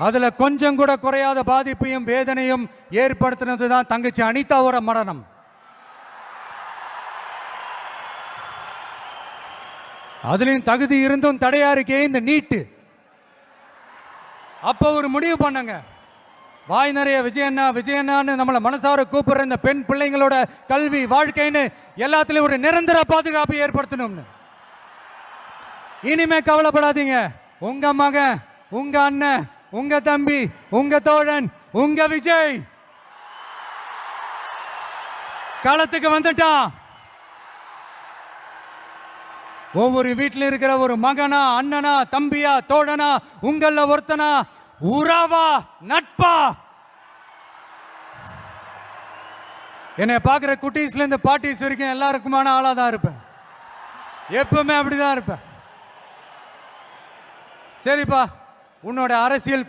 அதுல கொஞ்சம் கூட குறையாத பாதிப்பையும் வேதனையும் ஏற்படுத்தினது தான் தங்கச்சி அனிதாவோட மரணம். அதுலயும் தகுதி இருந்தும் தடையா இருக்கே இந்த நீட்டு. அப்ப ஒரு முடிவு பண்ணுங்க, வாய் நிறைய விஜயண்ணா விஜயண்ணான்னு நம்மளை மனசார கூப்பிடுற இந்த பெண் பிள்ளைங்களோட கல்வி வாழ்க்கைன்னு எல்லாத்துலயும் ஒரு நிரந்தர பாதுகாப்பு ஏற்படுத்தணும்னு. இனிமே கவலைப்படாதீங்க, உங்க மகன், உங்க அண்ணன், உங்க தம்பி, உங்க தோழன், உங்க விஜய் களத்துக்கு வந்துட்டான். ஒவ்வொரு வீட்டில் இருக்கிற ஒரு மகனா, அண்ணனா, தம்பியா, தோழனா, உங்கள ஒருத்தனா, உறவா, நட்பா. என்னை பார்க்குற குட்டீஸ்ல இருந்து பாட்டிஸ் வரைக்கும் எல்லாருக்குமான ஆளா தான் இருப்பேன். எப்பவுமே அப்படிதான் இருப்பேன். சரிப்பா, உன்னோட அரசியல்